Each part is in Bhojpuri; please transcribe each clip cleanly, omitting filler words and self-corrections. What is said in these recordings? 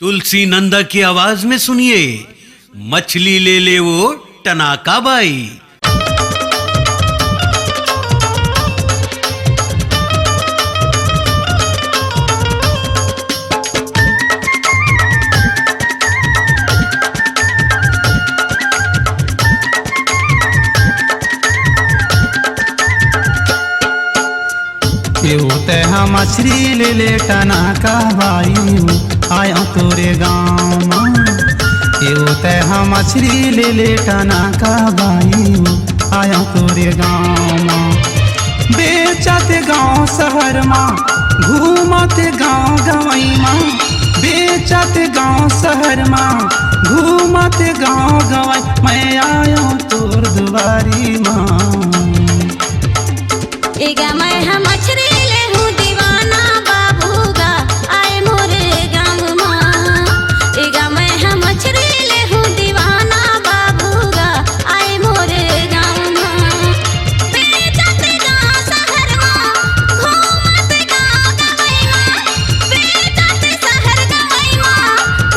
तुलसी नंदा की आवाज में सुनिए, मछली ले ले वो टनाका बाई। हम मछली ले ले टनाका बाई आया तोरे गाँव में। हम मछली ले ले टनाका बाई आया तोरे गाँव में। बेचत गाँव शहर में घूमत गाँव गवई में। बेचत गाँव शहर में घूमत गाँव गवई। मैं आया तोर दुआरी माँ। मैं हम मछली ले हूँ दीवाना बाबूगा आए मोरे गाँव माँ। मैं हम मछली ले हूँ दीवाना बाबूगा आए मोरे गाँव माँ। बेचत गाँव शहर माँ घूमत गाँव गवई माँ। बेचत शहर गवई माँ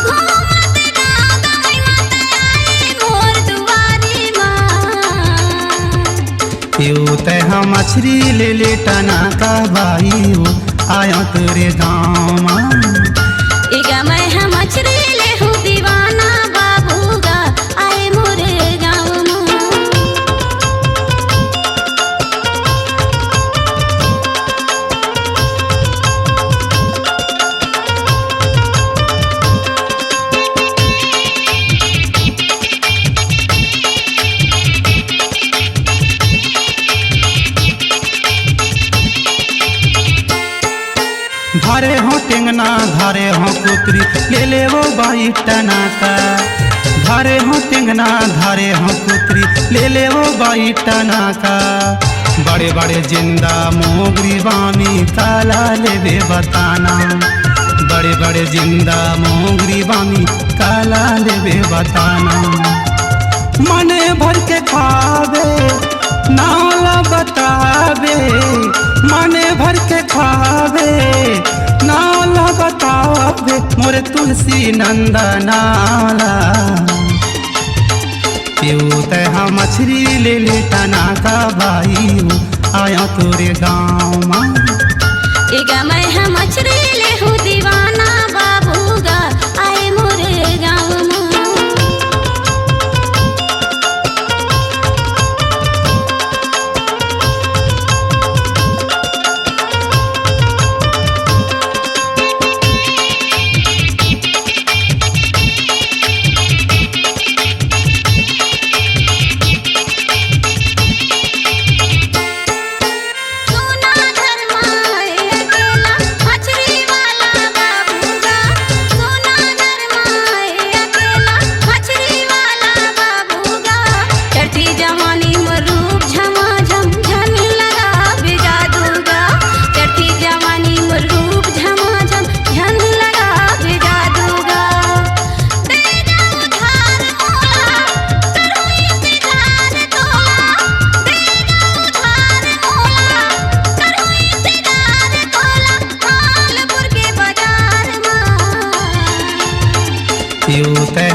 घूमत गाँव गवई माँ। आए मोर दुआरी माँ। हम मछली ले ले टनाका बाई आया तेरे गाँव में। मैं हम मछली ले हूँ दीवाना बाबूगा आए मोरे गाँव में। धारे हो टेंगना धारे हो पुत्री ले ले वो बाई टनाका। धारे हो टेंगना धारे हो पुत्री ले ले वो बाई टनाका। बड़े बड़े जिंदा मोगरी बामी काला ले बे बताना। बड़े बड़े जिंदा मोगरी बामी काला ले बे बताना। मने भर के खावे नाला बतावे। मने भर के खावे नाला बतावे मोरे तुलसी नंदा नाला। हम मछली ले ले टनाका बाई आया तोरे गाँव में। मैं हम मछली ले हूँ दीवाना बाबूगा आए मोरे गाँव में।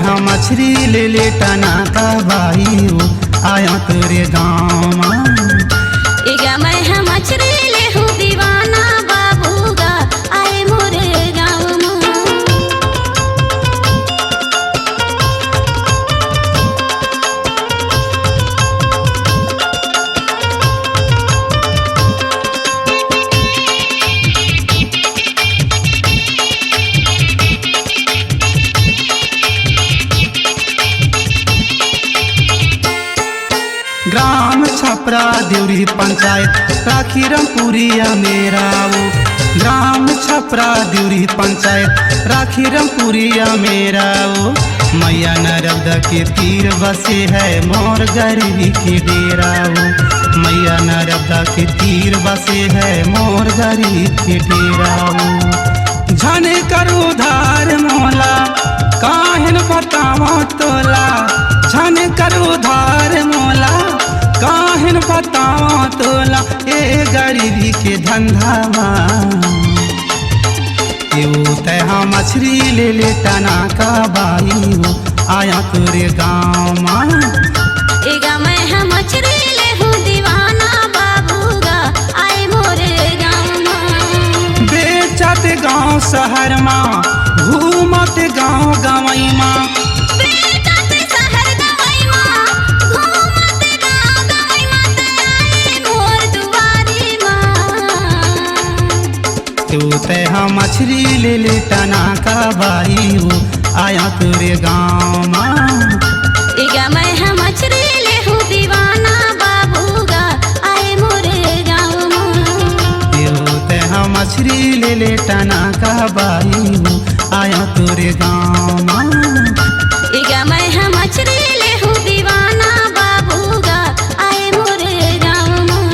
हम मछली ले ले टनाका बाई आया तेरे गाँव में। मैं हम मछली ले हूँ दीवाना बाबूगा आए मोरे गाँव में। ग्राम छपरा देवरी पंचायत राखीरमपुरिया मेरा वो। ग्राम छपरा देवरी पंचायत राखीरमपुरिया मेरा वो। मैया नर्मदा के तीर बसे है मोर गरीबी के डेरा वो। मैया नर्मदा के तीर बसे है मोर गरीबी के डेरा वो। झने कर उधार मोला काहन बतावा तोला। झने कर उधार मोला काहन बतावा तोला। ए गरीबी के धंधा यो तैहा मछली ले ले टना का बाई हो आया तोरे गाँव माँ। एगा मैं हम मछली ले हूँ दीवाना बाबूगा आए मोरे गाँव माँ। बेचत गाँव शहर माँ घूमत गाँव गवई माँ। बेचत शहर गवई माँ घूमत गाँव गवई माँ ते आए मोर दुआरी माँ। यो तैहा मछली ले ले टना का बाई हो आया तोरे गाँव माँ। एगा मैं हम मछली ले हूँ दीवाना बाबूगा आए मोरे गाँव माँ। यो तैहा मछली ले ले टना का बाई हो आया तोरे गाँव माँ। एगा मैं हम मछली ले हूँ दीवाना बाबूगा आए मोरे गाँव माँ।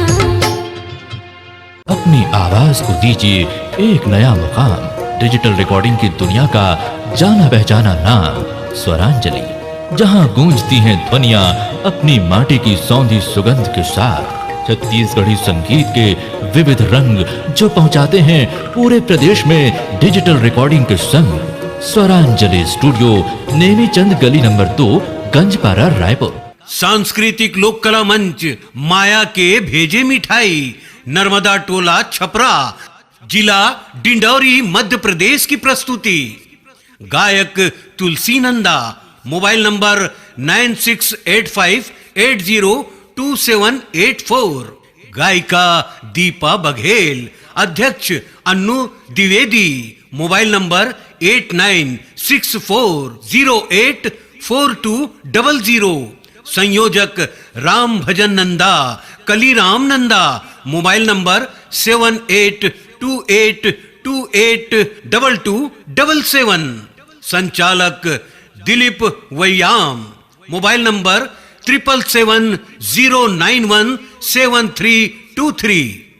अपनी आवाज को दीजिए एक नया मुकाम। डिजिटल रिकॉर्डिंग की दुनिया का जाना पहचाना नाम स्वरांजलि, जहां गूंजती हैं ध्वनियां अपनी माटी की सौंधी सुगंध के साथ। छत्तीसगढ़ी संगीत के विविध रंग जो पहुंचाते हैं पूरे प्रदेश में डिजिटल रिकॉर्डिंग के संग। स्वरांजलि स्टूडियो नेमीचंद गली नंबर 2 गंजपारा रायपुर। सांस्कृतिक लोक कला मंच माया के भेजे मिठाई, नर्मदा टोला छपरा, जिला डिंडौरी मध्य प्रदेश की प्रस्तुति। गायक तुलसी नंदा, मोबाइल नंबर 9685802784। गायिका दीपा बघेल, अध्यक्ष अन्नू द्विवेदी, मोबाइल नंबर 8964084200। संयोजक राम भजन नंदा, कलीराम नंदा, मोबाइल नंबर 7828282277। संचालक दिलीप वैयाम, मोबाइल नंबर 7770917323।